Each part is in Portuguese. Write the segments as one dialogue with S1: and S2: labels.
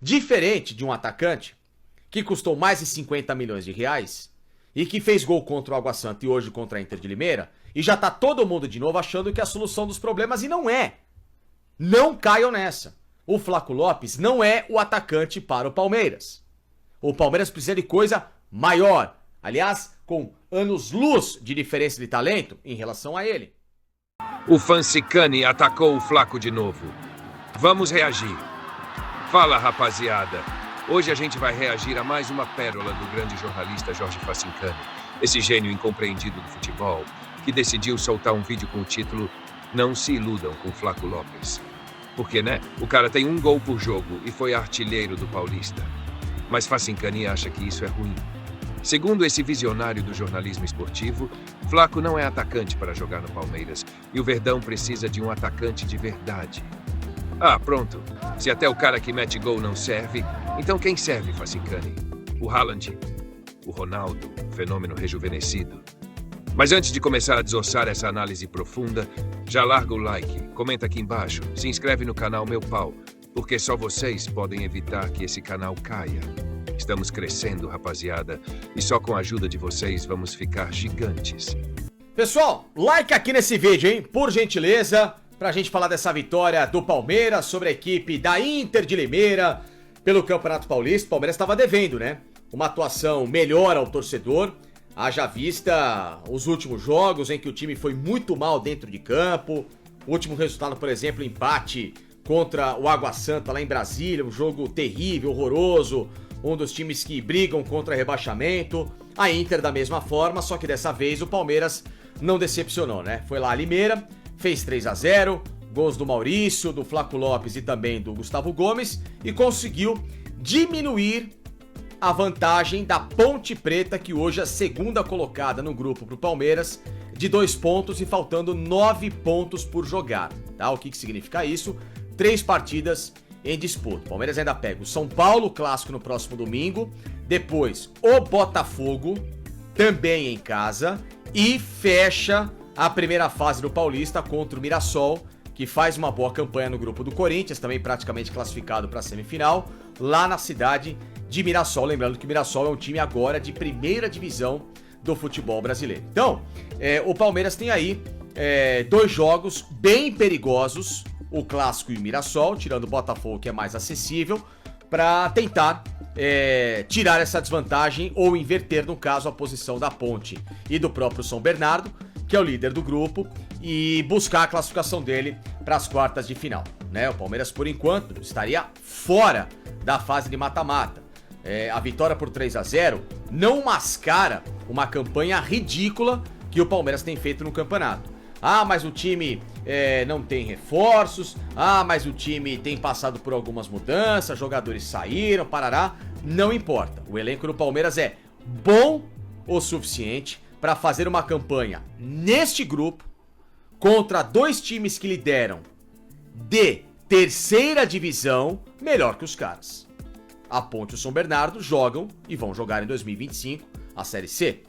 S1: Diferente de um atacante que custou mais de 50 milhões de reais e que fez gol contra o Água Santa e hoje contra a Inter de Limeira, e já tá todo mundo de novo achando que é a solução dos problemas, e não é. Não caiam nessa. O Flaco Lopes não é o atacante para o Palmeiras. O Palmeiras precisa de coisa maior. Aliás, com anos-luz de diferença de talento em relação a ele.
S2: O Fancicani atacou o Flaco de novo. Vamos reagir. Fala, rapaziada. Hoje a gente vai reagir a mais uma pérola do grande jornalista Jorge Fancicani, esse gênio incompreendido do futebol, que decidiu soltar um vídeo com o título "Não se iludam com Flaco Lopes". Porque, né? O cara tem um gol por jogo e foi artilheiro do Paulista. Mas Fancicani acha que isso é ruim. Segundo esse visionário do jornalismo esportivo, Flaco não é atacante para jogar no Palmeiras e o Verdão precisa de um atacante de verdade. Ah, pronto. Se até o cara que mete gol não serve, então quem serve, Fancicani? O Haaland? O Ronaldo, fenômeno rejuvenescido? Mas antes de começar a desossar essa análise profunda, já larga o like, comenta aqui embaixo, se inscreve no canal Meu Pau, porque só vocês podem evitar que esse canal caia. Estamos crescendo, rapaziada, e só com a ajuda de vocês vamos ficar gigantes.
S1: Pessoal, like aqui nesse vídeo, hein? Por gentileza, pra gente falar dessa vitória do Palmeiras sobre a equipe da Inter de Limeira pelo Campeonato Paulista. O Palmeiras estava devendo, né? Uma atuação melhor ao torcedor, haja vista os últimos jogos em que o time foi muito mal dentro de campo. O último resultado, por exemplo, empate contra o Água Santa lá em Brasília, um jogo terrível, horroroso, um dos times que brigam contra rebaixamento. A Inter da mesma forma, só que dessa vez o Palmeiras não decepcionou, né? Foi lá a Limeira, fez 3-0, gols do Maurício, do Flaco Lopes e também do Gustavo Gomes, e conseguiu diminuir a vantagem da Ponte Preta, que hoje é a segunda colocada no grupo pro Palmeiras, de 2 pontos e faltando 9 pontos por jogar, tá? O que significa isso? 3 partidas em disputa. O Palmeiras ainda pega o São Paulo, clássico no próximo domingo, depois o Botafogo, também em casa, e fecha a primeira fase do Paulista contra o Mirassol, que faz uma boa campanha no grupo do Corinthians, também praticamente classificado para a semifinal, lá na cidade de Mirassol. Lembrando que o Mirassol é um time agora de primeira divisão do futebol brasileiro. Então, o Palmeiras tem aí 2 jogos bem perigosos, o Clássico e o Mirassol, tirando o Botafogo, que é mais acessível, para tentar tirar essa desvantagem ou inverter, no caso, a posição da Ponte e do próprio São Bernardo, que é o líder do grupo, e buscar a classificação dele para as quartas de final, né? O Palmeiras, por enquanto, estaria fora da fase de mata-mata. A vitória por 3-0 não mascara uma campanha ridícula que o Palmeiras tem feito no campeonato. Ah, mas o time não tem reforços. Ah, mas o time tem passado por algumas mudanças, jogadores saíram, parará. Não importa. O elenco do Palmeiras é bom o suficiente para fazer uma campanha neste grupo contra 2 times que lideram de terceira divisão melhor que os caras. A Ponte e o São Bernardo jogam e vão jogar em 2025 a Série C.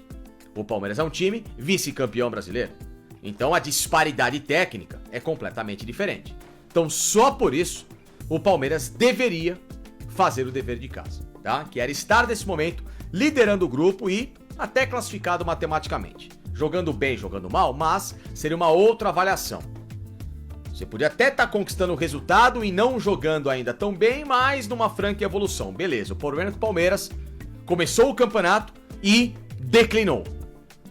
S1: O Palmeiras é um time vice-campeão brasileiro. Então a disparidade técnica é completamente diferente. Então só por isso o Palmeiras deveria fazer o dever de casa, tá? Que era estar nesse momento liderando o grupo e até classificado matematicamente. Jogando bem, jogando mal, mas seria uma outra avaliação. Você podia até estar conquistando o resultado e não jogando ainda tão bem, mas numa franca evolução. Beleza, o problema é que o Palmeiras começou o campeonato e declinou.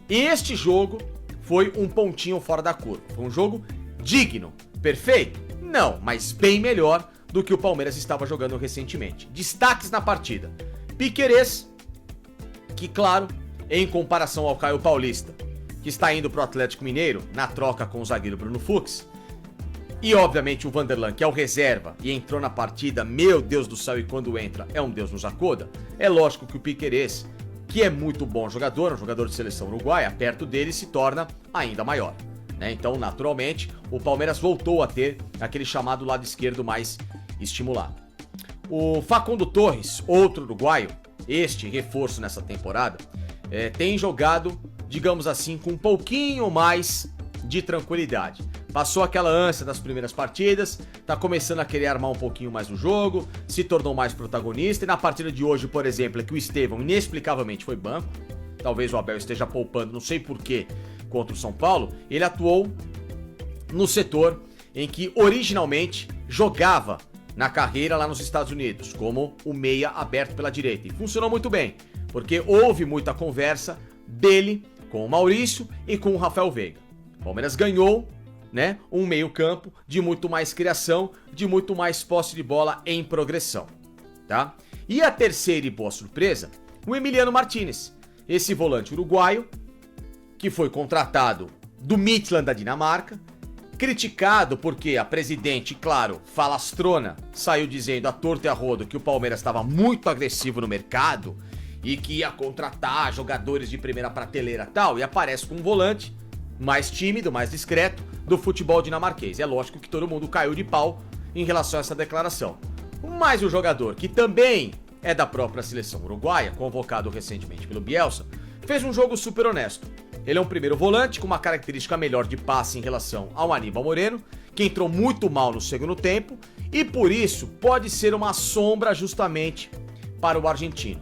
S1: Este jogo foi um pontinho fora da curva. Foi um jogo digno. Perfeito? Não, mas bem melhor do que o Palmeiras estava jogando recentemente. Destaques na partida. Piquerez, que claro, em comparação ao Caio Paulista, que está indo para o Atlético Mineiro na troca com o zagueiro Bruno Fux, e obviamente o Vanderlan, que é o reserva e entrou na partida, meu Deus do céu, e quando entra é um Deus nos acuda, é lógico que o Piquerez, que é muito bom jogador, um jogador de seleção uruguaia, perto dele se torna ainda maior, né? Então, naturalmente, o Palmeiras voltou a ter aquele chamado lado esquerdo mais estimulado. O Facundo Torres, outro uruguaio, este reforço nessa temporada, tem jogado, digamos assim, com um pouquinho mais de tranquilidade. Passou aquela ânsia das primeiras partidas, tá começando a querer armar um pouquinho mais no jogo, se tornou mais protagonista, e na partida de hoje, por exemplo, é que o Estevão inexplicavelmente foi banco, talvez o Abel esteja poupando, não sei porquê, contra o São Paulo, ele atuou no setor em que originalmente jogava na carreira lá nos Estados Unidos, como o meia aberto pela direita, e funcionou muito bem, porque houve muita conversa dele com o Maurício e com o Rafael Veiga. O Palmeiras ganhou, né, um meio-campo de muito mais criação, de muito mais posse de bola em progressão, tá? E a terceira e boa surpresa, o Emiliano Martinez, esse volante uruguaio que foi contratado do Midtjylland da Dinamarca, criticado porque a presidente, claro, falastrona, saiu dizendo à torta e a rodo que o Palmeiras estava muito agressivo no mercado e que ia contratar jogadores de primeira prateleira e tal, e aparece com um volante mais tímido, mais discreto, do futebol dinamarquês. É lógico que todo mundo caiu de pau em relação a essa declaração. Mas o jogador, que também é da própria seleção uruguaia, convocado recentemente pelo Bielsa, fez um jogo super honesto. Ele é um primeiro volante com uma característica melhor de passe em relação ao Aníbal Moreno, que entrou muito mal no segundo tempo, e por isso pode ser uma sombra justamente para o argentino.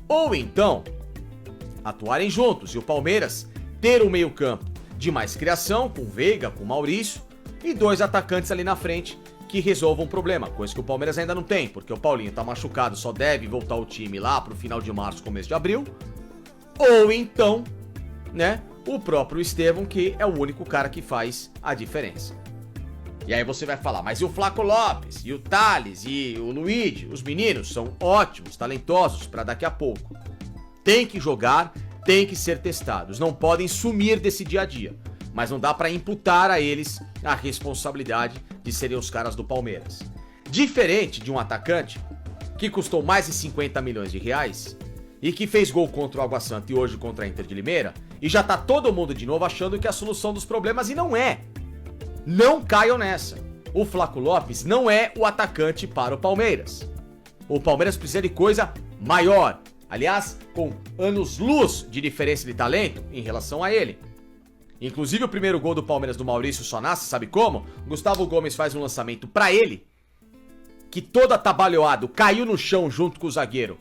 S1: Ou então, atuarem juntos e o Palmeiras ter um meio-campo de mais criação, com Veiga, com Maurício, e dois atacantes ali na frente que resolvam o problema, coisa que o Palmeiras ainda não tem, porque o Paulinho tá machucado, só deve voltar ao time lá pro final de março, começo de abril. Ou então, né, o próprio Estevão, que é o único cara que faz a diferença. E aí você vai falar, mas e o Flaco Lopes, e o Thales, e o Luigi, os meninos são ótimos, talentosos para daqui a pouco. Tem que jogar, tem que ser testados, não podem sumir desse dia a dia, mas não dá para imputar a eles a responsabilidade de serem os caras do Palmeiras. Diferente de um atacante que custou mais de 50 milhões de reais e que fez gol contra o Água Santa e hoje contra a Inter de Limeira, e já tá todo mundo de novo achando que é a solução dos problemas, e não é. Não caiam nessa. O Flaco Lopes não é o atacante para o Palmeiras. O Palmeiras precisa de coisa maior. Aliás, com anos-luz de diferença de talento em relação a ele. Inclusive o primeiro gol do Palmeiras do Maurício só nasce, sabe como? Gustavo Gomes faz um lançamento pra ele, que todo atabalhoado caiu no chão junto com o zagueiro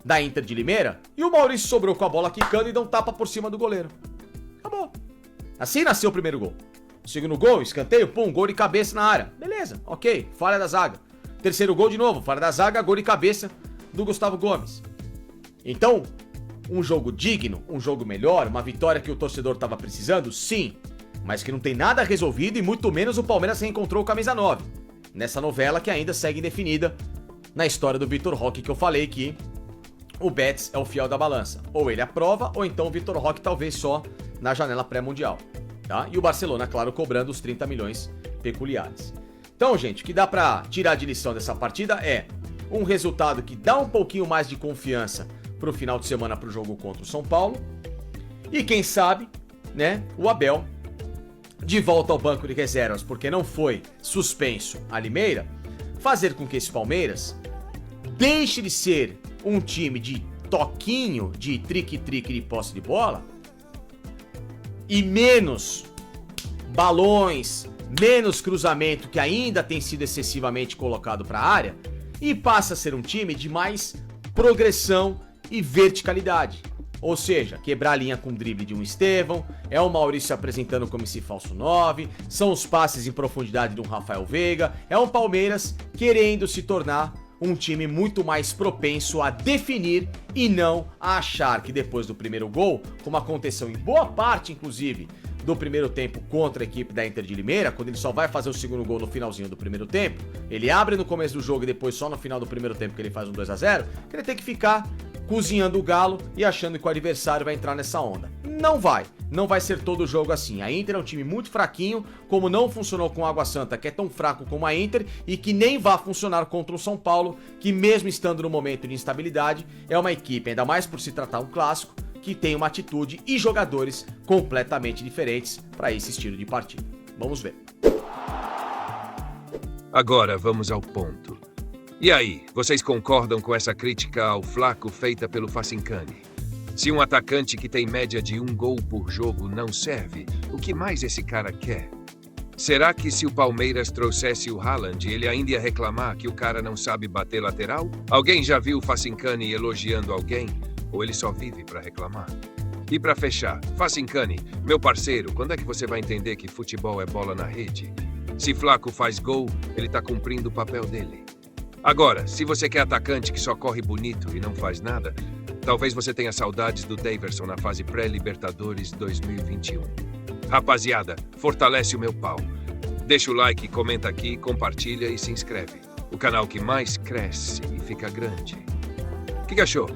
S1: da Inter de Limeira, e o Maurício sobrou com a bola quicando e deu um tapa por cima do goleiro. Acabou. Assim nasceu o primeiro gol. O segundo gol, escanteio, pum, gol de cabeça na área. Beleza, ok, falha da zaga. Terceiro gol de novo, falha da zaga, gol de cabeça do Gustavo Gomes. Então, um jogo digno, um jogo melhor, uma vitória que o torcedor estava precisando, sim, mas que não tem nada resolvido e muito menos o Palmeiras reencontrou o camisa 9, nessa novela que ainda segue indefinida na história do Vitor Roque, que eu falei que o Betis é o fiel da balança. Ou ele aprova, ou então o Vitor Roque talvez só na janela pré-mundial, tá? E o Barcelona, claro, cobrando os 30 milhões peculiares. Então, gente, o que dá pra tirar de lição dessa partida é um resultado que dá um pouquinho mais de confiança pro final de semana pro jogo contra o São Paulo. E quem sabe, né, o Abel, de volta ao banco de reservas, porque não foi suspenso a Limeira, fazer com que esse Palmeiras deixe de ser um time de toquinho, de trique-trique de posse de bola, e menos balões, menos cruzamento, que ainda tem sido excessivamente colocado para a área, e passa a ser um time de mais progressão e verticalidade. Ou seja, quebrar a linha com o drible de um Estevão, é o Maurício se apresentando como esse falso 9, são os passes em profundidade de um Rafael Veiga, é um Palmeiras querendo se tornar um time muito mais propenso a definir e não a achar que depois do primeiro gol, como aconteceu em boa parte, inclusive, do primeiro tempo contra a equipe da Inter de Limeira, quando ele só vai fazer o segundo gol no finalzinho do primeiro tempo, ele abre no começo do jogo e depois só no final do primeiro tempo que ele faz um 2-0, que ele tem que ficar cozinhando o galo e achando que o adversário vai entrar nessa onda. Não vai ser todo jogo assim. A Inter é um time muito fraquinho, como não funcionou com o Água Santa, que é tão fraco como a Inter, e que nem vai funcionar contra o São Paulo, que mesmo estando no momento de instabilidade, é uma equipe, ainda mais por se tratar um clássico, que tem uma atitude e jogadores completamente diferentes para esse estilo de partida. Vamos ver.
S2: Agora vamos ao ponto. E aí, vocês concordam com essa crítica ao Flaco feita pelo Facincani? Se um atacante que tem média de 1 gol por jogo não serve, o que mais esse cara quer? Será que se o Palmeiras trouxesse o Haaland, ele ainda ia reclamar que o cara não sabe bater lateral? Alguém já viu o Facincani elogiando alguém? Ou ele só vive para reclamar? E para fechar, Facincani, meu parceiro, quando é que você vai entender que futebol é bola na rede? Se Flaco faz gol, ele tá cumprindo o papel dele. Agora, se você quer atacante que só corre bonito e não faz nada, talvez você tenha saudades do Daverson na fase pré-Libertadores 2021. Rapaziada, fortalece o meu pau. Deixa o like, comenta aqui, compartilha e se inscreve. O canal que mais cresce e fica grande. O que achou?